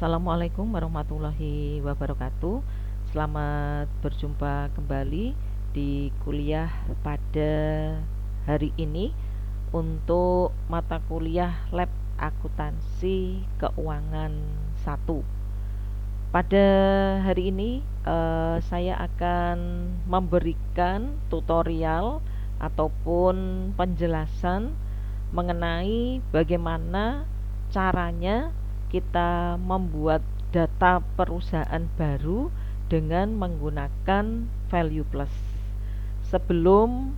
Assalamualaikum warahmatullahi wabarakatuh. Selamat berjumpa kembali di kuliah pada hari ini untuk mata kuliah Lab Akuntansi Keuangan 1. Pada hari ini saya akan memberikan tutorial ataupun penjelasan mengenai bagaimana caranya kita membuat data perusahaan baru dengan menggunakan Value Plus. Sebelum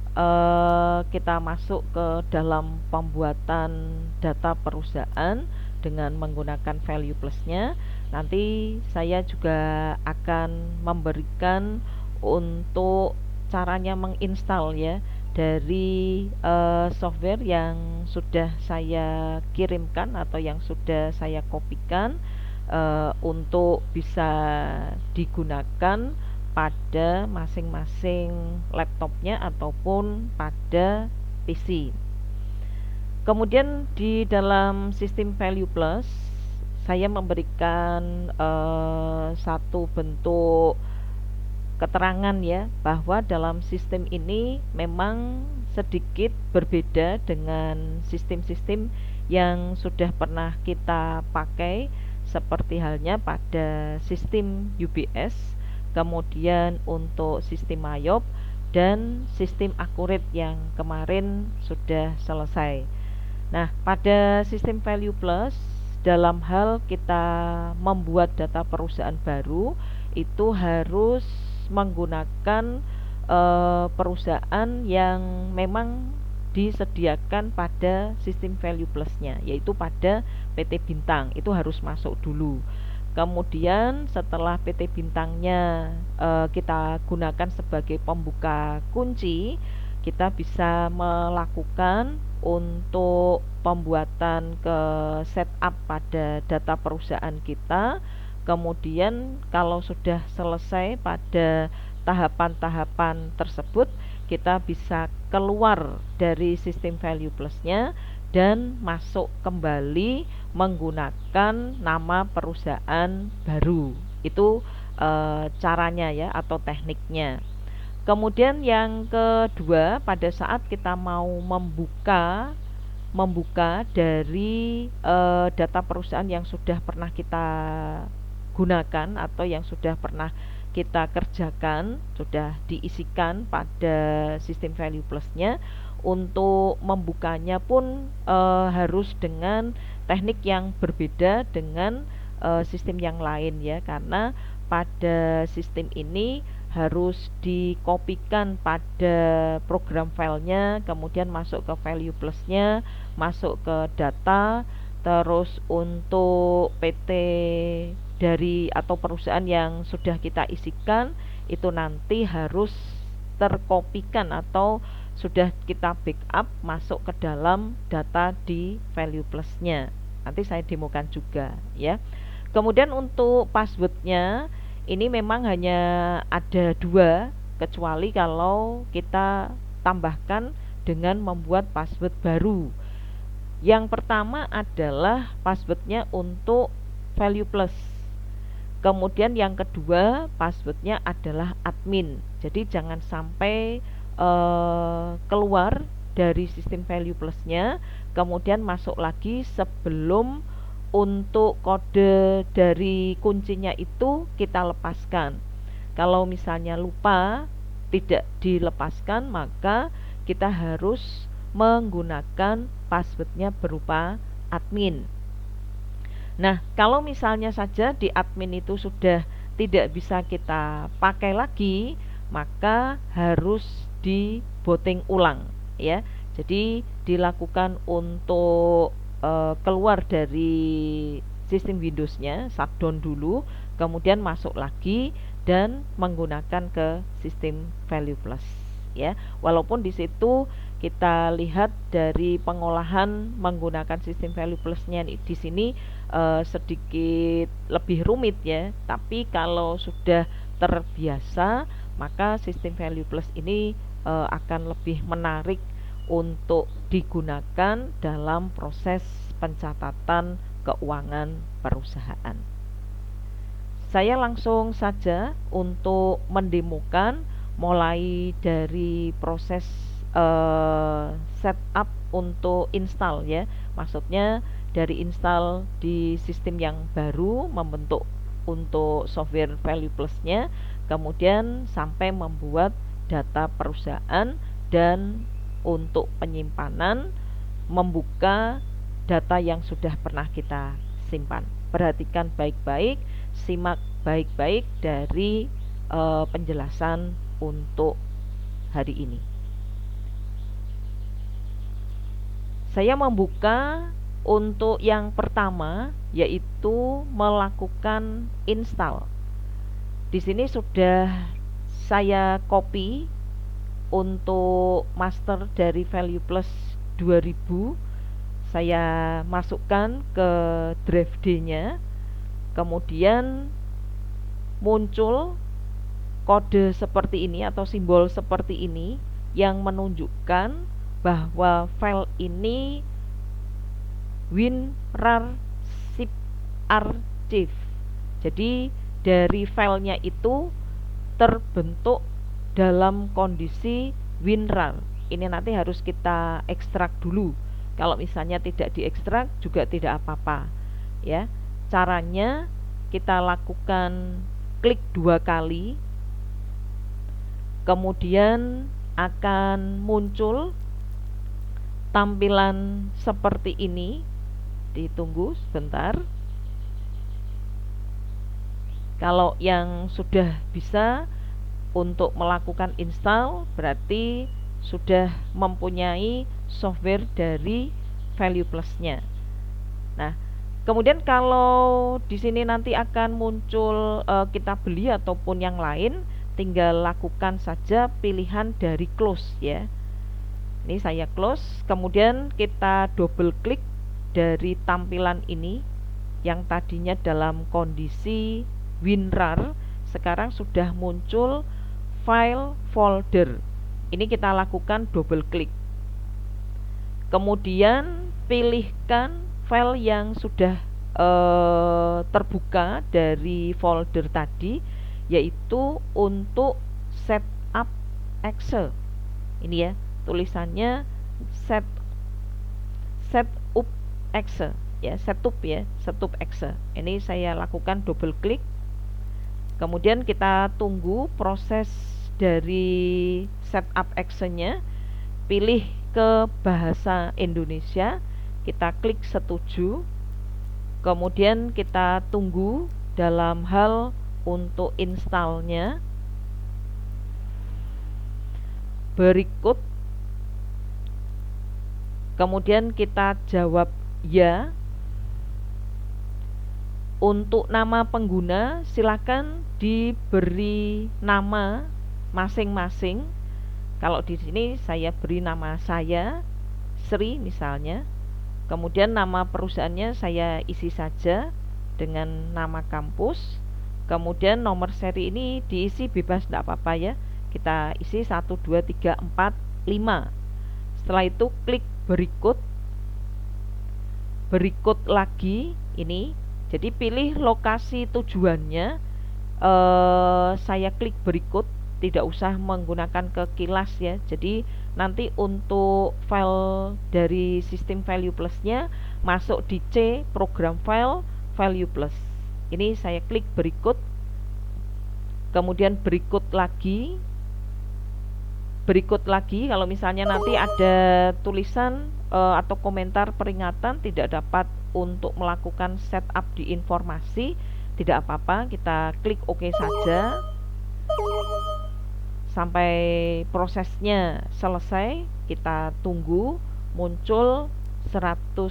kita masuk ke dalam pembuatan data perusahaan dengan menggunakan Value Plus-nya, nanti saya juga akan memberikan untuk caranya menginstal ya dari software yang sudah saya kirimkan atau yang sudah saya kopikan untuk bisa digunakan pada masing-masing laptopnya ataupun pada PC. Kemudian di dalam sistem Value Plus saya memberikan satu bentuk keterangan ya bahwa dalam sistem ini memang sedikit berbeda dengan sistem-sistem yang sudah pernah kita pakai seperti halnya pada sistem UBS, kemudian untuk sistem Mayop dan sistem Accurate yang kemarin sudah selesai. Nah, pada sistem Value Plus dalam hal kita membuat data perusahaan baru itu harus menggunakan perusahaan yang memang disediakan pada sistem Value Plus-nya, yaitu pada PT Bintang. Itu harus masuk dulu. Kemudian setelah PT Bintangnya kita gunakan sebagai pembuka kunci, kita bisa melakukan untuk pembuatan ke setup pada data perusahaan kita. Kemudian kalau sudah selesai pada tahapan-tahapan tersebut, kita bisa keluar dari sistem Value Plus-nya dan masuk kembali menggunakan nama perusahaan baru. Itu caranya ya atau tekniknya. Kemudian yang kedua, pada saat kita mau membuka dari data perusahaan yang sudah pernah kita gunakan atau yang sudah pernah kita kerjakan, sudah diisikan pada sistem Value Plus-nya, untuk membukanya pun harus dengan teknik yang berbeda dengan sistem yang lain ya, karena pada sistem ini harus dikopikan pada program filenya, kemudian masuk ke Value Plus-nya, masuk ke data, terus untuk PT dari atau perusahaan yang sudah kita isikan itu nanti harus terkopikan atau sudah kita backup masuk ke dalam data di Value Plus-nya. Nanti saya demokan juga ya. Kemudian untuk passwordnya ini memang hanya ada dua, kecuali kalau kita tambahkan dengan membuat password baru. Yang pertama adalah passwordnya untuk Value Plus. Kemudian yang kedua passwordnya adalah admin. Jadi jangan sampai keluar dari sistem Value Plus-nya, kemudian masuk lagi sebelum untuk kode dari kuncinya itu kita lepaskan. Kalau misalnya lupa tidak dilepaskan, maka kita harus menggunakan passwordnya berupa admin. Nah, kalau misalnya saja di admin itu sudah tidak bisa kita pakai lagi, maka harus di booting ulang ya. Jadi dilakukan untuk keluar dari sistem Windows-nya, shutdown dulu, kemudian masuk lagi dan menggunakan ke sistem Value Plus ya. Walaupun di situ kita lihat dari pengolahan menggunakan sistem Value Plus-nya di sini sedikit lebih rumit ya, tapi kalau sudah terbiasa maka sistem Value Plus ini akan lebih menarik untuk digunakan dalam proses pencatatan keuangan perusahaan. Saya langsung saja untuk mendemokan mulai dari proses setup untuk install ya. Maksudnya dari install di sistem yang baru, membentuk untuk software Value Plus-nya, kemudian sampai membuat data perusahaan dan untuk penyimpanan membuka data yang sudah pernah kita simpan. Perhatikan baik-baik, simak baik-baik dari penjelasan untuk hari ini. Saya membuka untuk yang pertama yaitu melakukan install. Di sini sudah saya copy untuk master dari Value Plus 2000. Saya masukkan ke drive D-nya. Kemudian muncul kode seperti ini atau simbol seperti ini yang menunjukkan bahwa file ini WinRAR zip archive. Jadi dari filenya itu terbentuk dalam kondisi WinRAR. Ini nanti harus kita ekstrak dulu. Kalau misalnya tidak diekstrak juga tidak apa-apa ya. Caranya kita lakukan klik 2 kali, kemudian akan muncul tampilan seperti ini. Ditunggu sebentar. Kalau yang sudah bisa untuk melakukan install berarti sudah mempunyai software dari Value Plus-nya. Nah, kemudian kalau di sini nanti akan muncul kita beli ataupun yang lain, tinggal lakukan saja pilihan dari close ya. Ini saya close, kemudian kita double klik dari tampilan ini yang tadinya dalam kondisi WinRAR, sekarang sudah muncul file folder. Ini kita lakukan double klik. Kemudian pilihkan file yang sudah terbuka dari folder tadi, yaitu untuk setup Excel. Ini ya, tulisannya setup Excel ya, setup Excel. Ini saya lakukan double klik. Kemudian kita tunggu proses dari setup Excel-nya. Pilih ke bahasa Indonesia, kita klik setuju. Kemudian kita tunggu dalam hal untuk installnya. Berikut, kemudian kita jawab ya. Untuk nama pengguna silakan diberi nama masing-masing. Kalau di sini saya beri nama saya Sri misalnya. Kemudian nama perusahaannya saya isi saja dengan nama kampus. Kemudian nomor seri ini diisi bebas, tidak apa-apa ya. Kita isi 1, 2, 3, 4, 5. Setelah itu klik berikut. Berikut lagi ini. Jadi pilih lokasi tujuannya. Saya klik berikut, tidak usah menggunakan ke kilas ya. Jadi nanti untuk file dari sistem Value Plus-nya masuk di C, program file Value Plus. Ini saya klik berikut. Kemudian berikut lagi. Berikut lagi, kalau misalnya nanti ada tulisan atau komentar peringatan tidak dapat untuk melakukan setup di informasi, tidak apa-apa, kita klik OK saja sampai prosesnya selesai. Kita tunggu muncul 100%.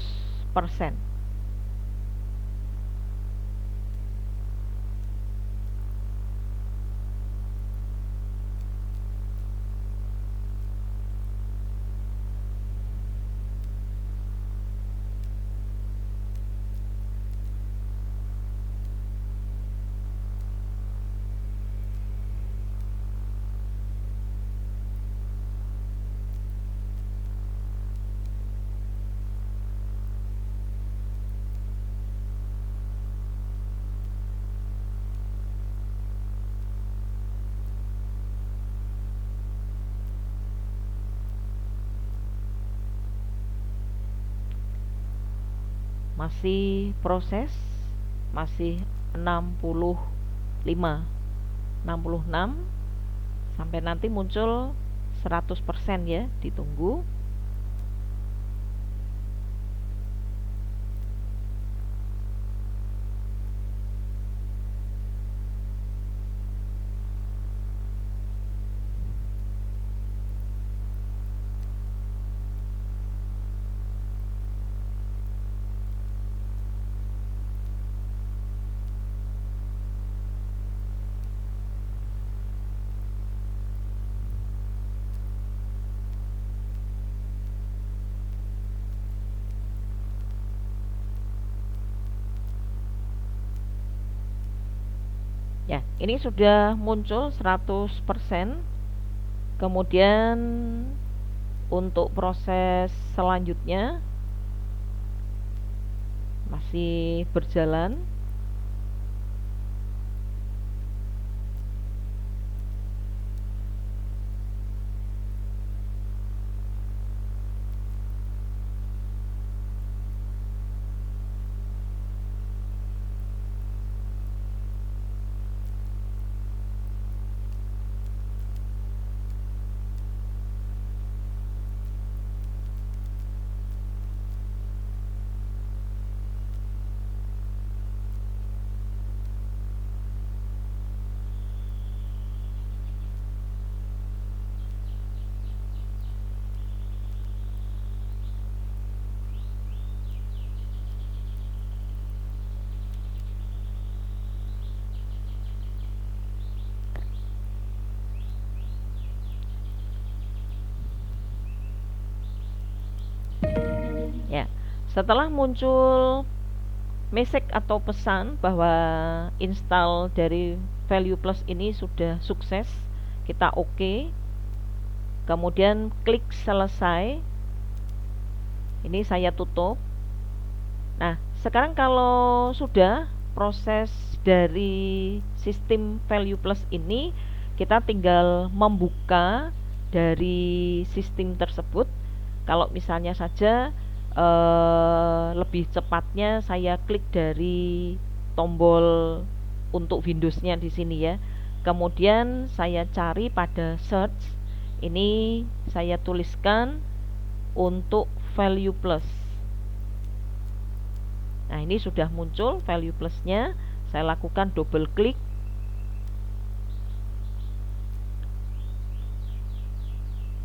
masih proses, masih 65, 66 sampai nanti muncul 100% ya, ditunggu. Ya, ini sudah muncul 100%. Kemudian untuk proses selanjutnya masih berjalan. Ya, setelah muncul message atau pesan bahwa install dari Value Plus ini sudah sukses, kita oke. Kemudian klik selesai. Ini saya tutup. Nah, sekarang kalau sudah proses dari sistem Value Plus ini, kita tinggal membuka dari sistem tersebut. Kalau misalnya saja lebih cepatnya saya klik dari tombol untuk Windows-nya di sini ya. Kemudian saya cari pada search. Ini saya tuliskan untuk Value Plus. Nah, ini sudah muncul Value Plus-nya. Saya lakukan double klik.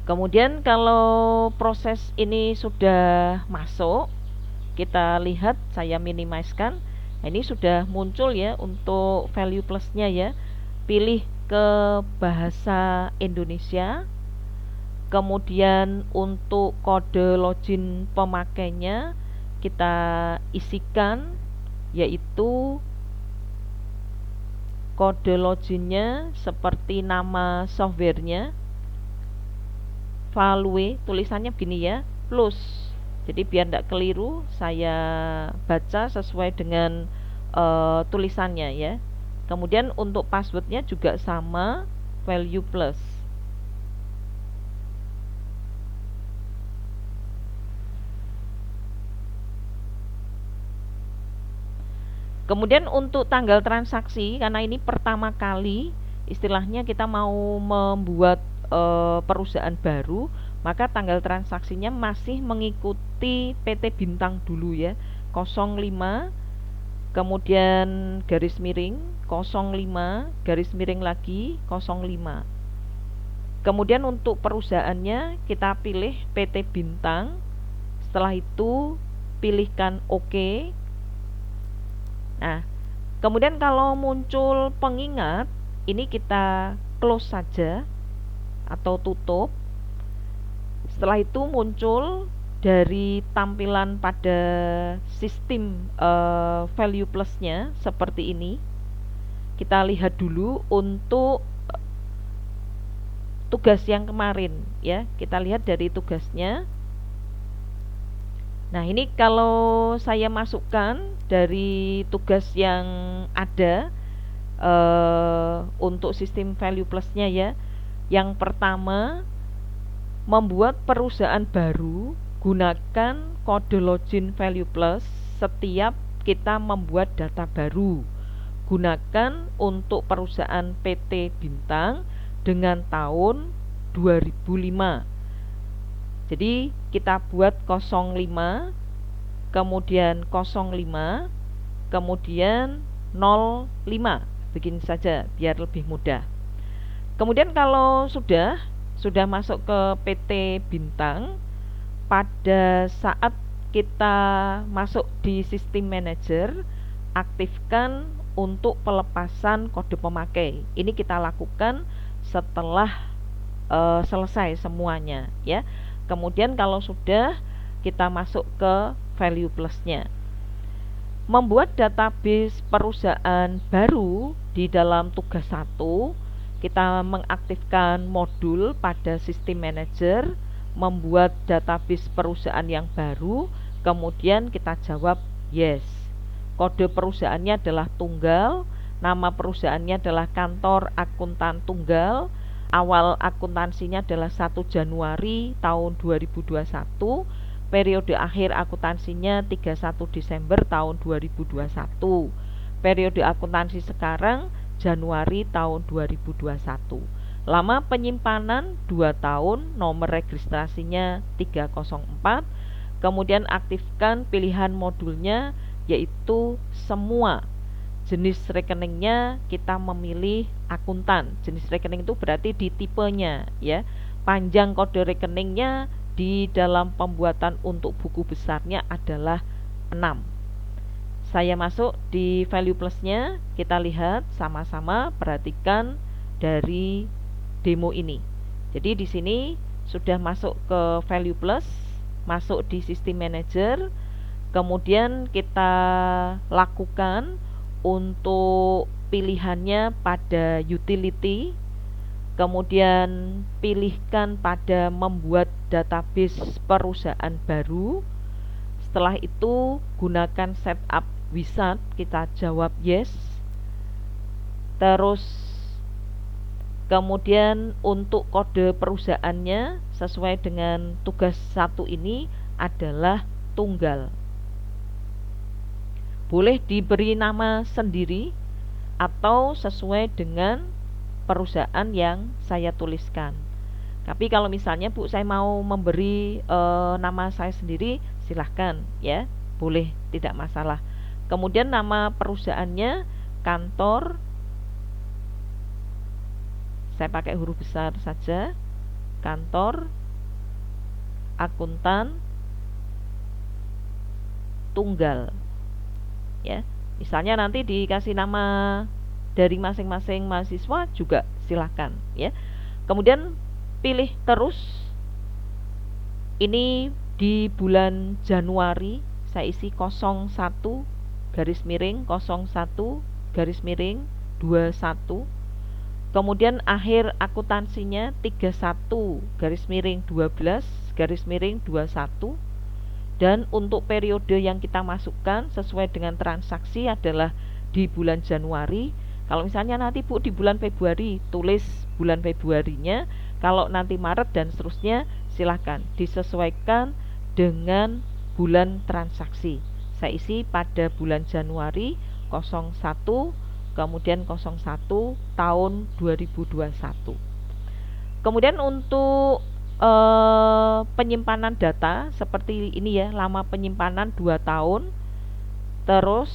Kemudian kalau proses ini sudah masuk, kita lihat, saya minimizekan. Nah, ini sudah muncul ya untuk Value Plus-nya ya. Pilih ke bahasa Indonesia. Kemudian untuk kode login pemakainya kita isikan, yaitu kode loginnya seperti nama softwarenya. Value, tulisannya begini ya, plus. Jadi biar tidak keliru, saya baca sesuai dengan tulisannya ya. Kemudian untuk passwordnya juga sama, Value Plus. Kemudian untuk tanggal transaksi, karena ini pertama kali istilahnya kita mau membuat perusahaan baru, maka tanggal transaksinya masih mengikuti PT Bintang dulu ya, 05, kemudian garis miring 05, garis miring lagi 05. Kemudian untuk perusahaannya kita pilih PT Bintang. Setelah itu pilihkan OK. Nah, kemudian kalau muncul pengingat, ini kita close saja atau tutup. Setelah itu muncul dari tampilan pada sistem Value Plus-nya seperti ini. Kita lihat dulu untuk tugas yang kemarin ya. Kita lihat dari tugasnya. Nah, ini kalau saya masukkan dari tugas yang ada untuk sistem Value Plus-nya ya. Yang pertama, membuat perusahaan baru, gunakan kode login Value Plus. setiap kita membuat data baru. Gunakan untuk perusahaan PT Bintang dengan tahun 2005. Jadi kita buat 05, kemudian 05, kemudian 05. Begini saja biar lebih mudah. Kemudian kalau sudah masuk ke PT Bintang, pada saat kita masuk di System Manager, aktifkan untuk pelepasan kode pemakai. Ini kita lakukan setelah selesai semuanya ya. Kemudian kalau sudah, kita masuk ke value plusnya. Membuat database perusahaan baru di dalam tugas 1, kita mengaktifkan modul pada System Manager, membuat database perusahaan yang baru, kemudian kita jawab yes. Kode perusahaannya adalah tunggal, nama perusahaannya adalah Kantor Akuntan Tunggal, awal akuntansinya adalah 1 Januari tahun 2021, periode akhir akuntansinya 31 Desember tahun 2021, periode akuntansi sekarang Januari tahun 2021. Lama penyimpanan 2 tahun, nomor registrasinya 304. Kemudian aktifkan pilihan modulnya, yaitu semua. Jenis rekeningnya kita memilih akuntan. Jenis rekening itu berarti di tipenya ya. Panjang kode rekeningnya di dalam pembuatan untuk buku besarnya adalah 6. Saya masuk di value plusnya, kita lihat sama-sama, perhatikan dari demo ini. Jadi di sini sudah masuk ke value plus, masuk di System Manager, kemudian kita lakukan untuk pilihannya pada utility, kemudian pilihkan pada membuat database perusahaan baru. Setelah itu gunakan setup wizard, kita jawab yes. Terus kemudian untuk kode perusahaannya sesuai dengan tugas 1 ini adalah tunggal. Boleh diberi nama sendiri atau sesuai dengan perusahaan yang saya tuliskan. Tapi kalau misalnya Bu, saya mau memberi nama saya sendiri, silahkan ya, boleh, tidak masalah. Kemudian nama perusahaannya Kantor, saya pakai huruf besar saja, Kantor Akuntan Tunggal ya. Misalnya nanti dikasih nama dari masing-masing mahasiswa juga silahkan ya. Kemudian pilih terus. Ini di bulan Januari, saya isi 01 garis miring 01 garis miring 21. Kemudian akhir akuntansinya 31 garis miring 12 garis miring 21. Dan untuk periode yang kita masukkan sesuai dengan transaksi adalah di bulan Januari. Kalau misalnya nanti Bu di bulan Februari, tulis bulan Februarinya. Kalau nanti Maret dan seterusnya, silahkan disesuaikan dengan bulan transaksi. Saya isi pada bulan Januari 01, kemudian 01 tahun 2021. Kemudian untuk penyimpanan data seperti ini ya, lama penyimpanan 2 tahun. Terus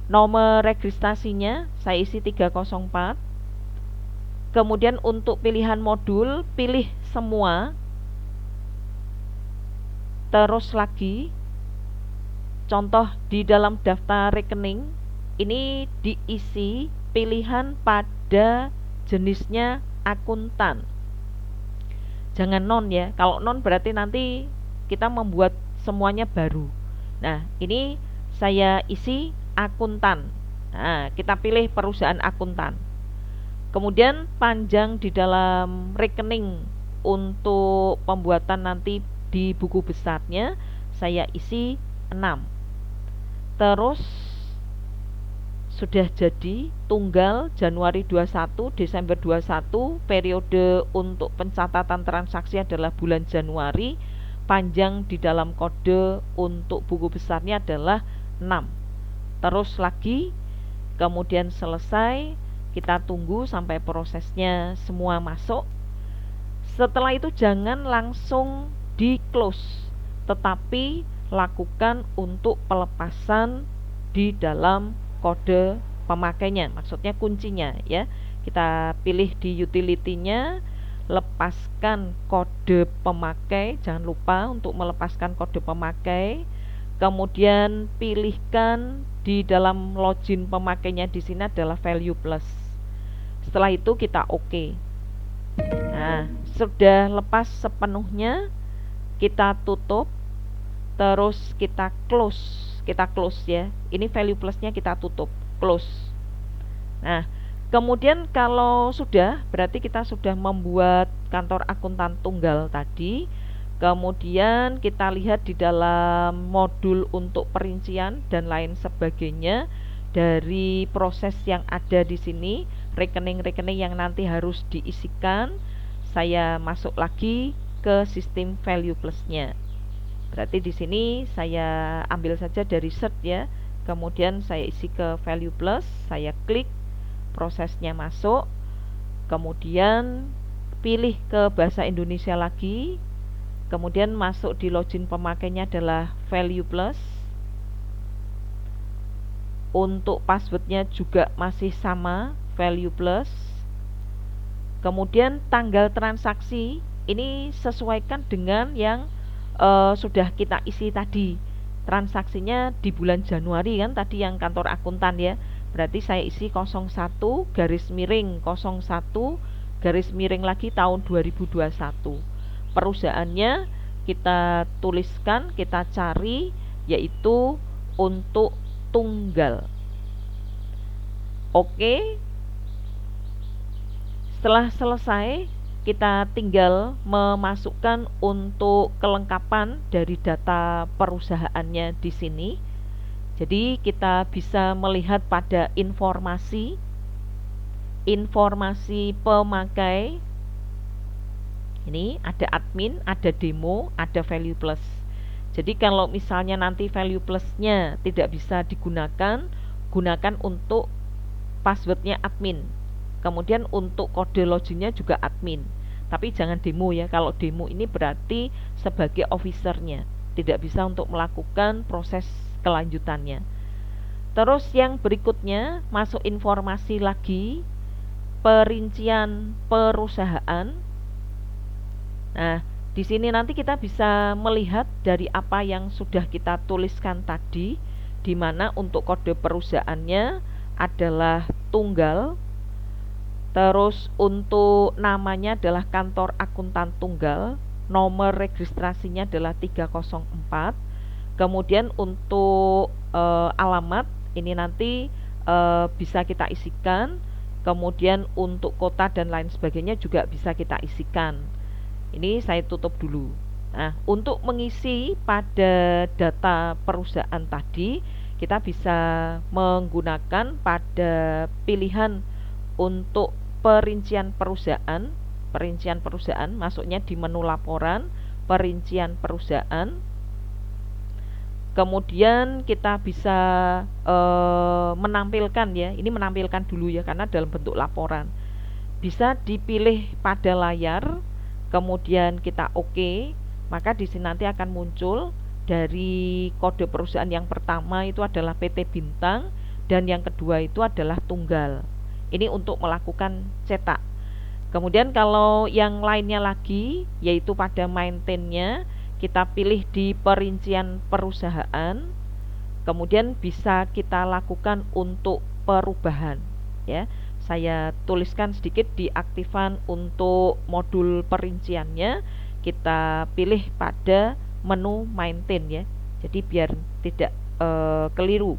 nomor registrasinya saya isi 304. Kemudian untuk pilihan modul, pilih semua. Terus lagi contoh di dalam daftar rekening ini diisi pilihan pada jenisnya akuntan. Jangan non ya. Kalau non berarti nanti kita membuat semuanya baru. Nah, ini saya isi akuntan. Nah, kita pilih perusahaan akuntan. Kemudian panjang di dalam rekening untuk pembuatan nanti di buku besarnya saya isi 6. Terus sudah jadi tunggal Januari 21, Desember 21, periode untuk pencatatan transaksi adalah bulan Januari, panjang di dalam kode untuk buku besarnya adalah 6. Terus lagi, kemudian selesai, kita tunggu sampai prosesnya semua masuk. Setelah itu jangan langsung di close, tetapi lakukan untuk pelepasan di dalam kode pemakainya, maksudnya kuncinya ya. Kita pilih di utility-nya, lepaskan kode pemakai, jangan lupa untuk melepaskan kode pemakai. Kemudian pilihkan di dalam login pemakainya, di sini adalah value plus. Setelah itu kita oke. Nah, sudah lepas sepenuhnya, kita tutup, terus kita close ya. Ini value plusnya kita tutup, close. Nah, kemudian kalau sudah, berarti kita sudah membuat kantor akuntan tunggal tadi. Kemudian kita lihat di dalam modul untuk perincian dan lain sebagainya. Dari proses yang ada di sini, rekening-rekening yang nanti harus diisikan, saya masuk lagi ke sistem value plusnya. Berarti di sini saya ambil saja dari search ya. Kemudian saya isi ke value plus, saya klik, prosesnya masuk. Kemudian pilih ke bahasa Indonesia lagi. Kemudian masuk di login pemakainya adalah value plus. Untuk passwordnya juga masih sama, value plus. Kemudian tanggal transaksi ini sesuaikan dengan yang sudah kita isi tadi. Transaksinya di bulan Januari kan tadi yang kantor akuntan ya. Berarti saya isi 01 garis miring 01 garis miring lagi tahun 2021. Perusahaannya kita tuliskan, kita cari, yaitu untuk tunggal. Oke. Setelah selesai, kita tinggal memasukkan untuk kelengkapan dari data perusahaannya di sini. Jadi kita bisa melihat pada informasi pemakai. Ini ada admin, ada demo, ada value plus. Jadi kalau misalnya nanti value plusnya tidak bisa digunakan, gunakan untuk passwordnya admin. Kemudian untuk kode loginnya juga admin. Tapi jangan demo ya. Kalau demo ini berarti sebagai officernya, tidak bisa untuk melakukan proses kelanjutannya. Terus yang berikutnya, masuk informasi lagi, perincian perusahaan. Nah, di sini nanti kita bisa melihat dari apa yang sudah kita tuliskan tadi, di mana untuk kode perusahaannya adalah tunggal. Terus untuk namanya adalah kantor akuntan tunggal, nomor registrasinya adalah 304. Kemudian untuk alamat ini nanti bisa kita isikan. Kemudian untuk kota dan lain sebagainya juga bisa kita isikan. Ini saya tutup dulu. Nah, untuk mengisi pada data perusahaan tadi, kita bisa menggunakan pada pilihan untuk perincian perusahaan. Perincian perusahaan masuknya di menu laporan, perincian perusahaan. Kemudian kita bisa menampilkan ya. Ini menampilkan dulu ya, karena dalam bentuk laporan. Bisa dipilih pada layar. Kemudian kita oke, maka di sini nanti akan muncul dari kode perusahaan yang pertama itu adalah PT Bintang dan yang kedua itu adalah tunggal. Ini untuk melakukan cetak. Kemudian kalau yang lainnya lagi, yaitu pada maintain-nya, kita pilih di perincian perusahaan. Kemudian bisa kita lakukan untuk perubahan ya. Saya tuliskan sedikit di aktifan untuk modul perinciannya, kita pilih pada menu maintain ya. Jadi biar tidak keliru.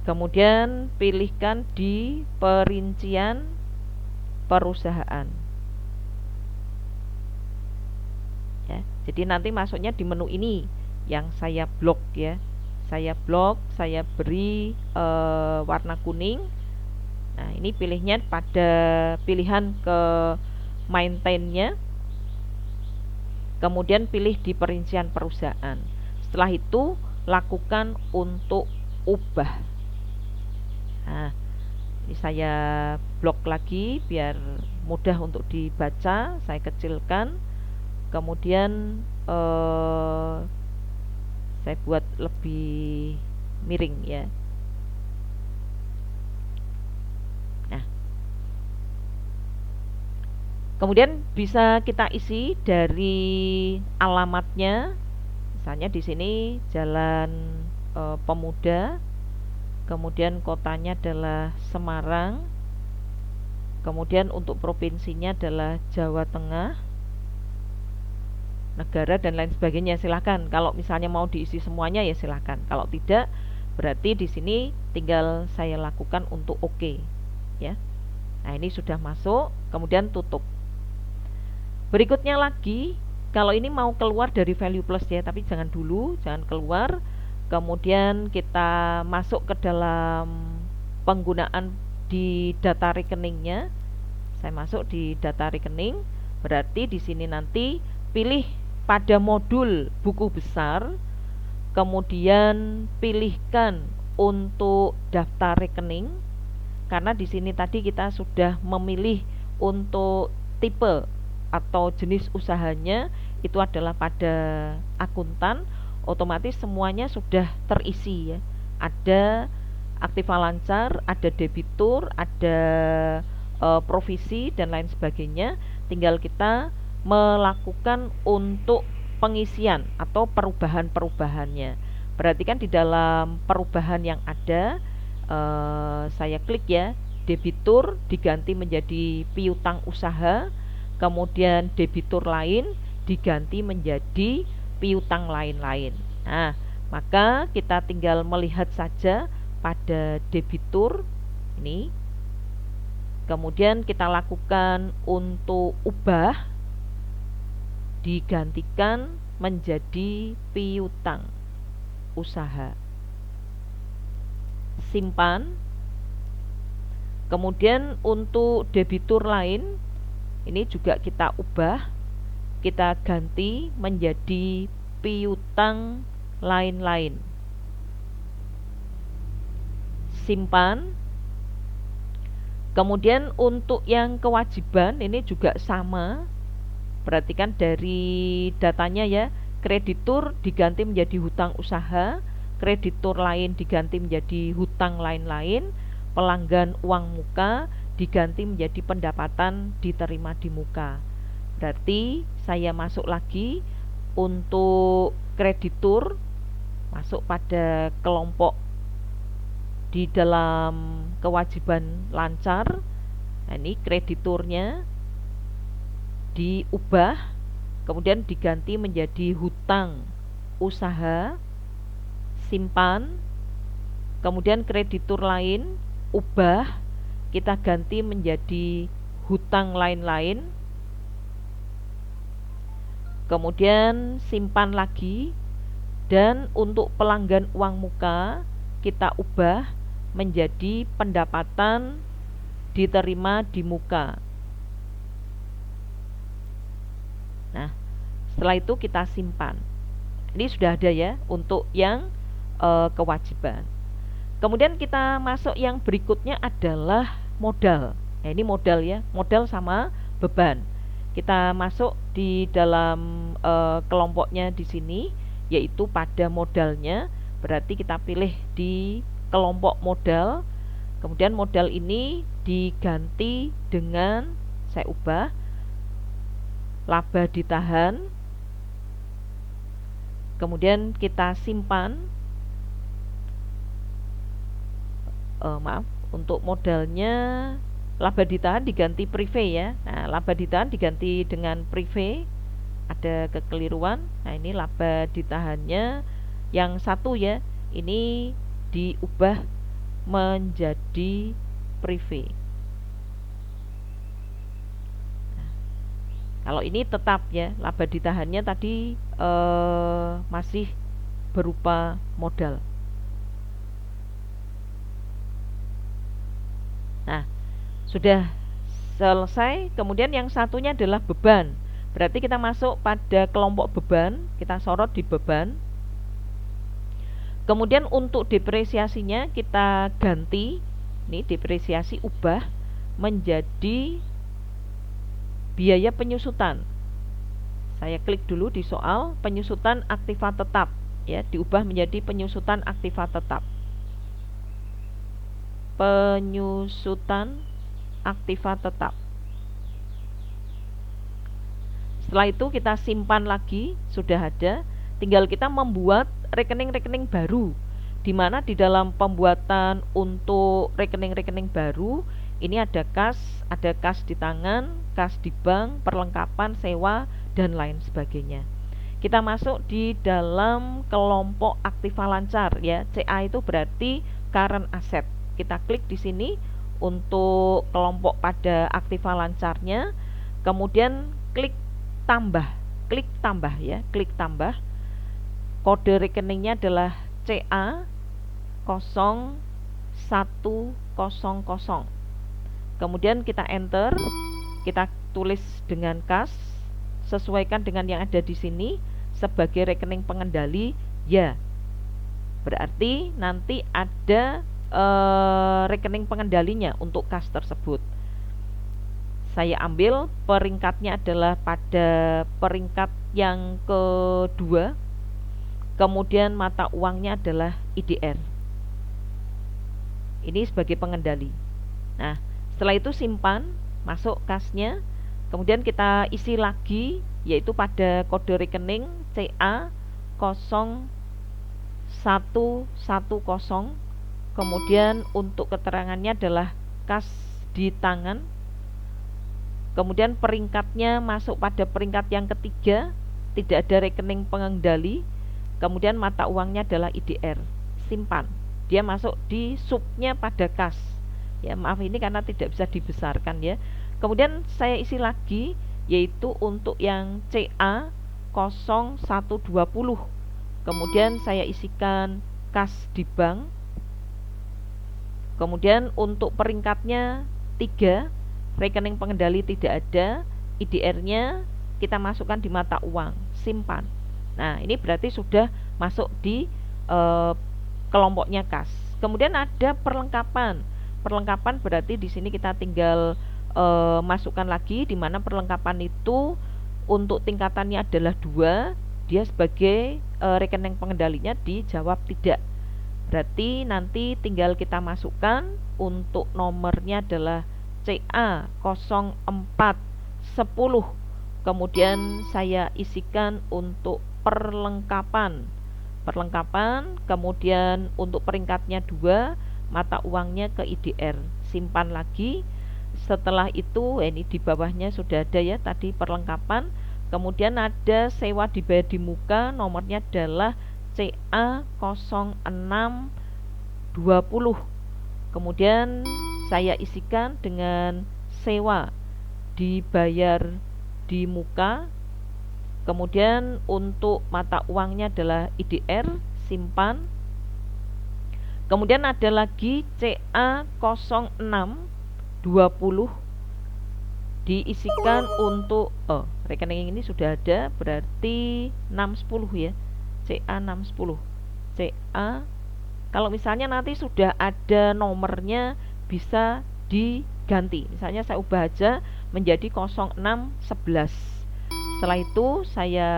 Kemudian pilihkan di perincian perusahaan ya. Jadi nanti masuknya di menu ini yang saya blok ya. Saya blok, saya beri warna kuning. Nah, ini pilihnya pada pilihan ke maintainnya, kemudian pilih di perincian perusahaan. Setelah itu lakukan untuk ubah. Nah, ini saya blok lagi biar mudah untuk dibaca. Saya kecilkan, kemudian saya buat lebih miring ya. Nah, kemudian bisa kita isi dari alamatnya. Misalnya di sini Jalan Pemuda, kemudian kotanya adalah Semarang, kemudian untuk provinsinya adalah Jawa Tengah, negara dan lain sebagainya. Silahkan kalau misalnya mau diisi semuanya ya silahkan. Kalau tidak, berarti di sini tinggal saya lakukan untuk oke, ya. Nah, ini sudah masuk, kemudian tutup. Berikutnya lagi, kalau ini mau keluar dari value plus ya, tapi jangan dulu, jangan keluar. Kemudian kita masuk ke dalam penggunaan di data rekeningnya. Saya masuk di data rekening, berarti di sini nanti pilih pada modul buku besar, kemudian pilihkan untuk daftar rekening, karena di sini tadi kita sudah memilih untuk tipe atau jenis usahanya itu adalah pada akuntan, otomatis semuanya sudah terisi ya. Ada aktiva lancar, ada debitur, ada provisi dan lain sebagainya. Tinggal kita melakukan untuk pengisian atau perubahan-perubahannya. Berarti kan di dalam perubahan yang ada, saya klik ya, debitur diganti menjadi piutang usaha, kemudian debitur lain diganti menjadi piutang lain-lain. Nah, maka kita tinggal melihat saja pada debitur ini, kemudian kita lakukan untuk ubah, digantikan menjadi piutang usaha, simpan. Kemudian untuk debitur lain ini juga kita ubah, kita ganti menjadi piutang lain-lain, simpan. Kemudian untuk yang kewajiban ini juga sama. Perhatikan dari datanya ya, kreditur diganti menjadi hutang usaha, kreditur lain diganti menjadi hutang lain-lain, pelanggan uang muka diganti menjadi pendapatan diterima di muka. Berarti saya masuk lagi untuk kreditur, masuk pada kelompok di dalam kewajiban lancar. Nah, ini krediturnya diubah, kemudian diganti menjadi hutang usaha, simpan. Kemudian kreditur lain ubah, kita ganti menjadi hutang lain-lain, kemudian simpan lagi. Dan untuk pelanggan uang muka kita ubah menjadi pendapatan diterima di muka. Nah, setelah itu kita simpan. Ini sudah ada ya untuk yang kewajiban. Kemudian kita masuk yang berikutnya adalah modal. Nah, ini modal ya, modal sama beban. Kita masuk di dalam kelompoknya di sini, yaitu pada modalnya. Berarti kita pilih di kelompok modal, kemudian modal ini diganti dengan, saya ubah, laba ditahan, kemudian kita simpan. Untuk modalnya laba ditahan diganti prive ya. Nah, laba ditahan diganti dengan prive, ada kekeliruan. Nah, ini laba ditahannya yang satu ya, ini diubah menjadi prive. Nah, kalau ini tetap ya, laba ditahannya tadi masih berupa modal. Nah, sudah Selesai, kemudian yang satunya adalah beban. Berarti kita masuk pada kelompok beban, kita sorot di beban. Kemudian untuk depresiasinya kita ganti, ini depresiasi ubah menjadi biaya penyusutan. Saya klik dulu di soal penyusutan aktiva tetap, ya, diubah menjadi penyusutan aktiva tetap. Penyusutan aktiva tetap. Setelah itu kita simpan lagi, sudah ada. Tinggal kita membuat rekening-rekening baru, di mana di dalam pembuatan untuk rekening-rekening baru ini ada kas di tangan, kas di bank, perlengkapan, sewa, dan lain sebagainya. Kita masuk di dalam kelompok aktiva lancar, ya. CA itu berarti current asset. Kita klik di sini untuk kelompok pada aktiva lancarnya, kemudian klik tambah, ya, klik tambah. Kode rekeningnya adalah CA 0100. Kemudian kita enter, kita tulis dengan kas, sesuaikan dengan yang ada di sini sebagai rekening pengendali, ya. Berarti nanti ada rekening pengendalinya untuk kas tersebut. Saya ambil peringkatnya adalah pada peringkat yang kedua. Kemudian mata uangnya adalah IDR. Ini sebagai pengendali. Nah, setelah itu simpan, masuk kasnya. Kemudian kita isi lagi, yaitu pada kode rekening CA 0110. Kemudian untuk keterangannya adalah kas di tangan. Kemudian peringkatnya masuk pada peringkat yang ketiga, tidak ada rekening pengendali. Kemudian mata uangnya adalah IDR, simpan. Dia masuk di subnya pada kas. Ya, maaf ini karena tidak bisa dibesarkan, ya. Kemudian saya isi lagi, yaitu untuk yang CA 0120. Kemudian saya isikan kas di bank. Kemudian untuk peringkatnya 3, rekening pengendali tidak ada, IDR-nya kita masukkan di mata uang, simpan. Nah, ini berarti sudah masuk di kelompoknya kas. Kemudian ada perlengkapan. Perlengkapan berarti di sini kita tinggal masukkan lagi, di mana perlengkapan itu untuk tingkatannya adalah 2. Dia sebagai rekening pengendalinya dijawab tidak. Berarti nanti tinggal kita masukkan untuk nomornya adalah CA 0410. Kemudian saya isikan untuk perlengkapan, kemudian untuk peringkatnya 2, mata uangnya ke IDR, simpan lagi. Setelah itu ini di bawahnya sudah ada, ya, tadi perlengkapan. Kemudian ada sewa dibayar di muka, nomornya adalah CA 0620. Kemudian saya isikan dengan sewa dibayar di muka. Kemudian untuk mata uangnya adalah IDR, simpan. Kemudian ada lagi CA 0620, diisikan untuk rekening ini sudah ada, berarti 610, ya. CA 610. CA, kalau misalnya nanti sudah ada nomornya bisa diganti. Misalnya saya ubah aja menjadi 0611. Setelah itu saya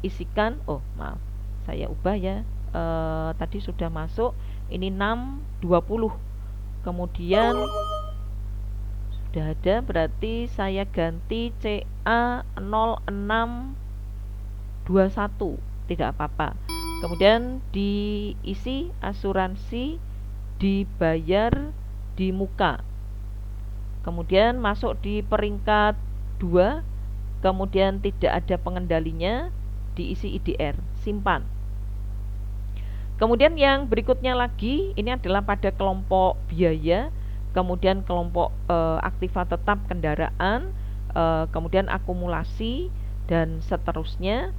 isikan, maaf, saya ubah, ya. Tadi sudah masuk, ini 620. Kemudian sudah ada, berarti saya ganti CA 0621, tidak apa-apa. Kemudian diisi asuransi dibayar di muka. Kemudian masuk di peringkat 2, kemudian tidak ada pengendalinya, diisi IDR, simpan. Kemudian yang berikutnya lagi, ini adalah pada kelompok biaya, kemudian kelompok aktiva tetap kendaraan, kemudian akumulasi, dan seterusnya.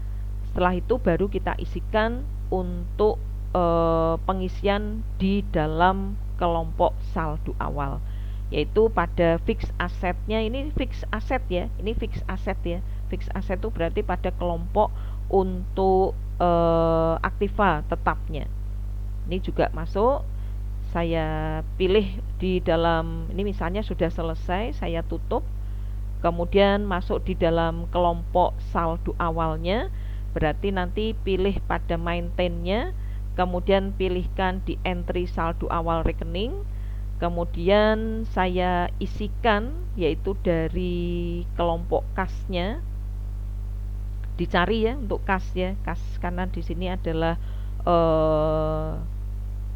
Setelah itu baru kita isikan untuk pengisian di dalam kelompok saldo awal. yaitu pada fix asetnya. Ini fix aset ya, ini fix aset ya. Fix aset itu berarti pada kelompok untuk aktiva tetapnya. Ini juga masuk. Saya pilih di dalam ini, misalnya sudah selesai, saya tutup. Kemudian masuk di dalam kelompok saldo awalnya, berarti nanti pilih pada maintainnya, kemudian pilihkan di entry saldo awal rekening, kemudian saya isikan yaitu dari kelompok kasnya, dicari ya untuk kas ya, kas karena di sini adalah eh,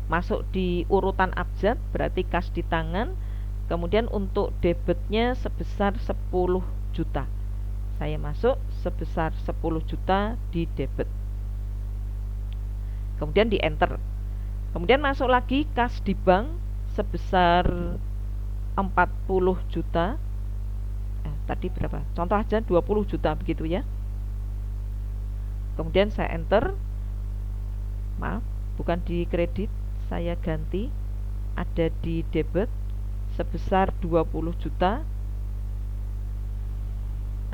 masuk di urutan abjad, berarti kas di tangan. Kemudian untuk debitnya sebesar 10 juta. Saya masuk sebesar 10 juta di debit. Kemudian di enter. Kemudian masuk lagi kas di bank sebesar 40 juta. Tadi berapa? Contoh aja 20 juta begitu ya. Kemudian saya enter. Maaf, bukan di kredit, saya ganti ada di debit sebesar 20 juta.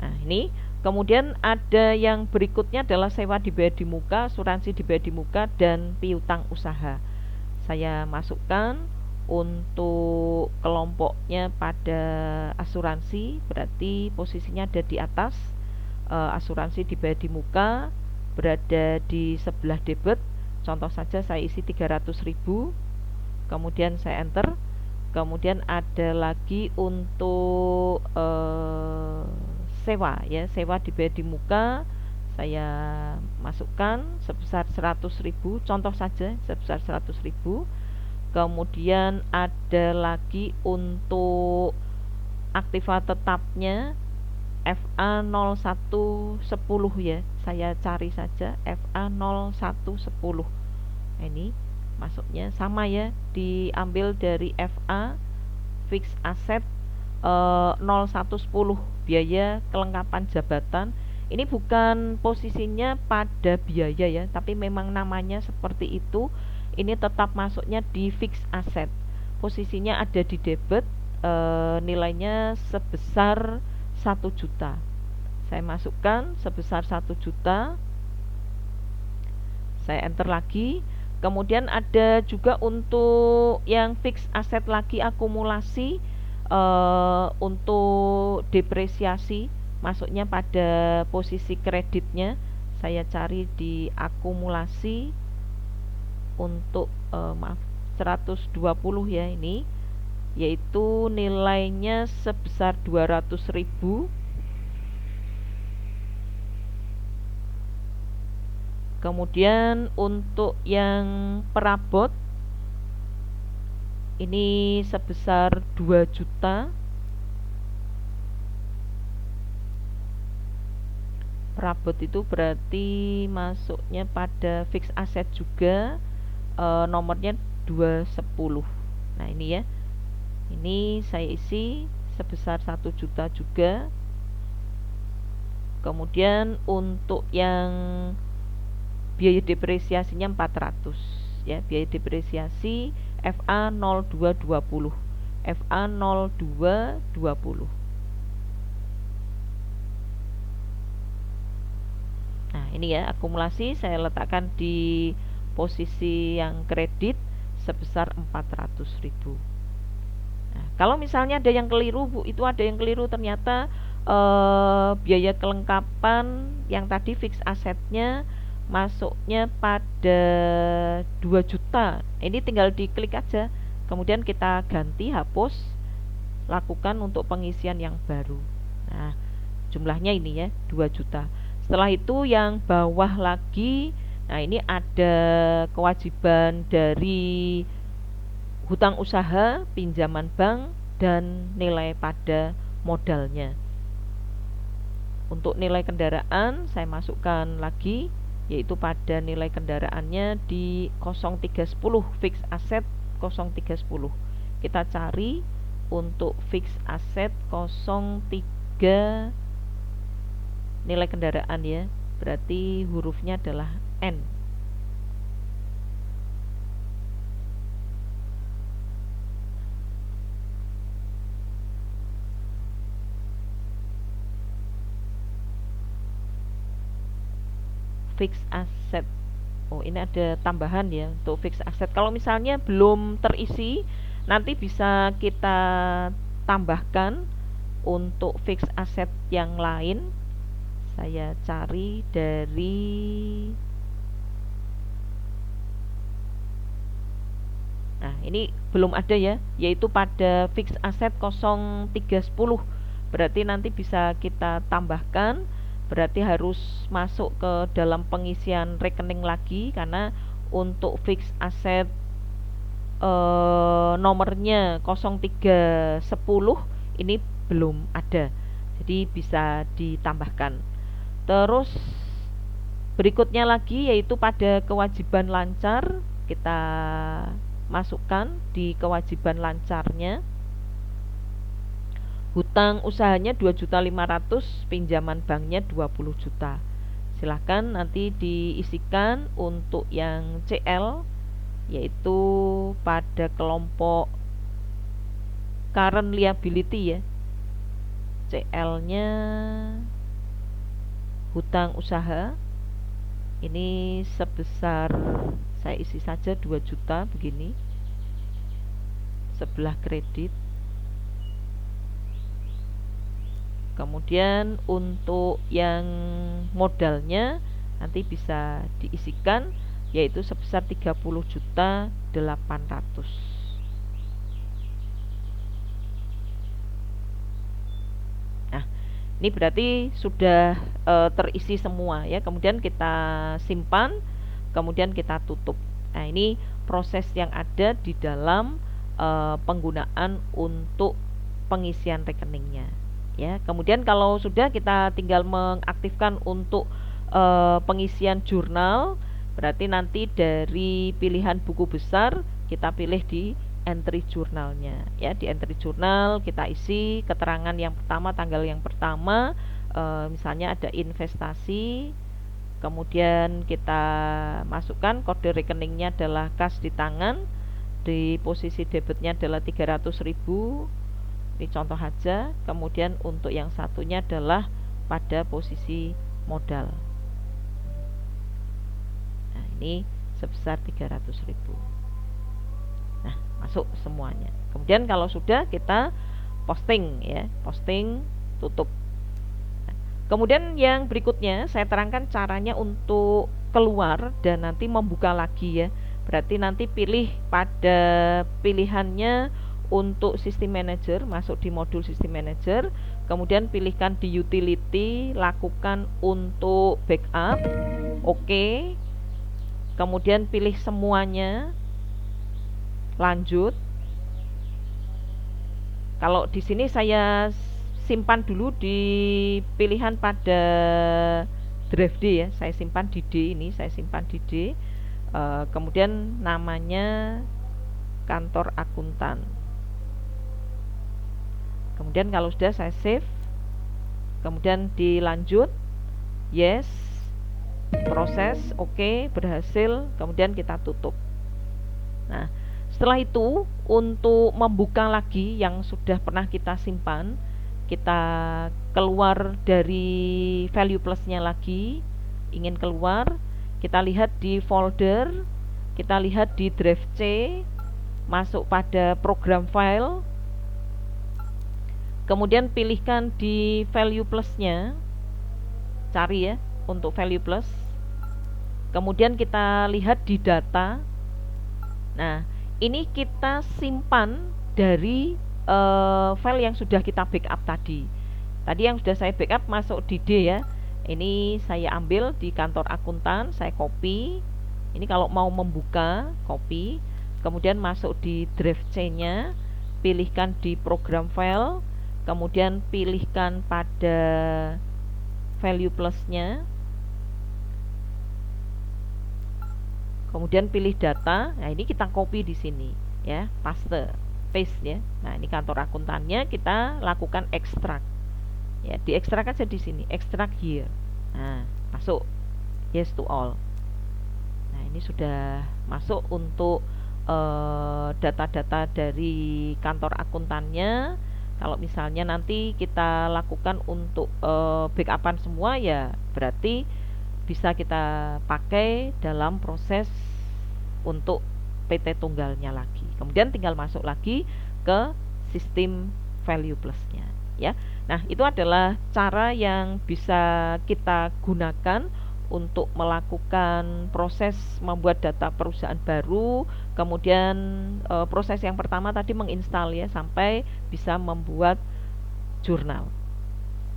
Nah, ini kemudian ada yang berikutnya adalah sewa dibayar di muka, asuransi dibayar di muka, dan piutang usaha. Saya masukkan untuk kelompoknya pada asuransi, berarti posisinya ada di atas. Asuransi dibayar di muka berada di sebelah debit. Contoh saja saya isi 300.000, kemudian saya enter. Kemudian ada lagi untuk sewa ya, sewa dibayar di muka, saya masukkan sebesar 100.000, contoh saja sebesar 100.000. Kemudian ada lagi untuk aktiva tetapnya FA 0110 ya, saya cari saja FA 0110. Ini masuknya sama ya, diambil dari FA fix asset 0110 biaya kelengkapan jabatan. Ini bukan posisinya pada biaya ya, tapi memang namanya seperti itu. Ini tetap masuknya di fix asset. Posisinya ada di debit, nilainya sebesar 1 juta. Saya masukkan sebesar 1 juta. Saya enter lagi. Kemudian ada juga untuk yang fix aset lagi akumulasi, untuk depresiasi, masuknya pada posisi kreditnya. Saya cari di akumulasi untuk maaf 120 ya, ini yaitu nilainya sebesar 200.000. Kemudian untuk yang perabot ini sebesar 2 juta. Perabot itu berarti masuknya pada fix asset juga, nomornya 210. Nah ini ya, ini saya isi sebesar 1 juta juga. Kemudian untuk yang biaya depresiasinya 400 ya, biaya depresiasi FA 0220, FA 0220. Nah ini ya, akumulasi saya letakkan di posisi yang kredit sebesar 400.000. Nah, kalau misalnya ada yang keliru Bu, itu ada yang keliru ternyata biaya kelengkapan yang tadi fix asetnya masuknya pada 2 juta. Ini tinggal diklik aja, kemudian kita ganti, hapus, lakukan untuk pengisian yang baru. Nah, jumlahnya ini ya 2 juta. Setelah itu yang bawah lagi, nah ini ada kewajiban dari hutang usaha, pinjaman bank, dan nilai pada modalnya. Untuk nilai kendaraan saya masukkan lagi, yaitu pada nilai kendaraannya di 0310, fix asset 0310. Kita cari untuk fix asset 03 nilai kendaraan ya, berarti hurufnya adalah N. fixed asset. Oh, ini ada tambahan ya untuk fixed asset. Kalau misalnya belum terisi, nanti bisa kita tambahkan untuk fixed asset yang lain. Saya cari dari Nah, ini belum ada ya, yaitu pada fixed asset 0310. Berarti nanti bisa kita tambahkan, berarti harus masuk ke dalam pengisian rekening lagi karena untuk fixed asset nomornya 0310 ini belum ada. Jadi bisa ditambahkan. Terus berikutnya lagi yaitu pada kewajiban lancar, kita masukkan di kewajiban lancarnya. Hutang usahanya 2.500.000, pinjaman banknya 20 juta. Silahkan nanti diisikan untuk yang CL, yaitu pada kelompok current liability ya. CL-nya hutang usaha ini sebesar, saya isi saja 2 juta begini, sebelah kredit. Kemudian untuk yang modalnya nanti bisa diisikan, yaitu sebesar 30.800.000. Nah, ini berarti sudah terisi semua ya. Kemudian kita simpan, kemudian kita tutup. Nah, ini proses yang ada di dalam penggunaan untuk pengisian rekeningnya ya. Kemudian kalau sudah, kita tinggal mengaktifkan untuk pengisian jurnal. Berarti nanti dari pilihan buku besar kita pilih di entry jurnalnya ya. Di entry jurnal kita isi keterangan yang pertama, tanggal yang pertama, misalnya ada investasi. Kemudian kita masukkan kode rekeningnya adalah kas di tangan, di posisi debitnya adalah 300.000. Ini contoh aja. Kemudian untuk yang satunya adalah pada posisi modal. Nah, ini sebesar 300.000. Nah, masuk semuanya. Kemudian kalau sudah, kita posting ya, posting, tutup. Nah, kemudian yang berikutnya saya terangkan caranya untuk keluar dan nanti membuka lagi ya. Berarti nanti pilih pada pilihannya untuk System Manager, masuk di modul System Manager, kemudian pilihkan di Utility, lakukan untuk backup, oke. Kemudian pilih semuanya, lanjut. Kalau di sini saya simpan dulu di pilihan pada drive D ya, saya simpan di D ini, saya simpan di D. Kemudian namanya kantor akuntan. Kemudian kalau sudah, saya save. Kemudian dilanjut, yes, proses, oke, berhasil. Kemudian kita tutup. Nah, setelah itu untuk membuka lagi yang sudah pernah kita simpan, kita keluar dari value plusnya lagi. Ingin keluar, kita lihat di folder, kita lihat di drive C, masuk pada program file. Kemudian pilihkan di value plusnya, cari ya untuk value plus. Kemudian kita lihat di data. Nah, ini kita simpan dari file yang sudah kita backup tadi. Tadi yang sudah saya backup masuk di D ya. Ini saya ambil di kantor akuntan, saya copy. Ini kalau mau membuka, copy. Kemudian masuk di drive C-nya, pilihkan di program file. Kemudian pilihkan pada value plusnya. Kemudian pilih data. Nah, ini kita copy di sini ya, paste ya. Nah, ini kantor akuntannya, kita lakukan ekstrak. Ya, diekstrak aja di sini, ekstrak here. Nah, masuk yes to all. Nah, ini sudah masuk untuk data-data dari kantor akuntannya. Kalau misalnya nanti kita lakukan untuk backupan semua ya, berarti bisa kita pakai dalam proses untuk PT tunggalnya lagi. Kemudian tinggal masuk lagi ke sistem value plusnya, ya. Nah, itu adalah cara yang bisa kita gunakan untuk melakukan proses membuat data perusahaan baru. Kemudian proses yang pertama tadi menginstal ya, sampai bisa membuat jurnal.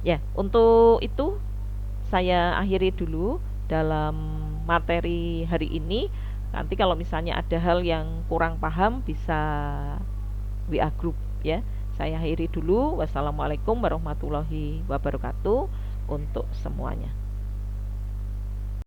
Ya, untuk itu saya akhiri dulu dalam materi hari ini. Nanti kalau misalnya ada hal yang kurang paham bisa WA group ya. Saya akhiri dulu. Wassalamualaikum warahmatullahi wabarakatuh untuk semuanya.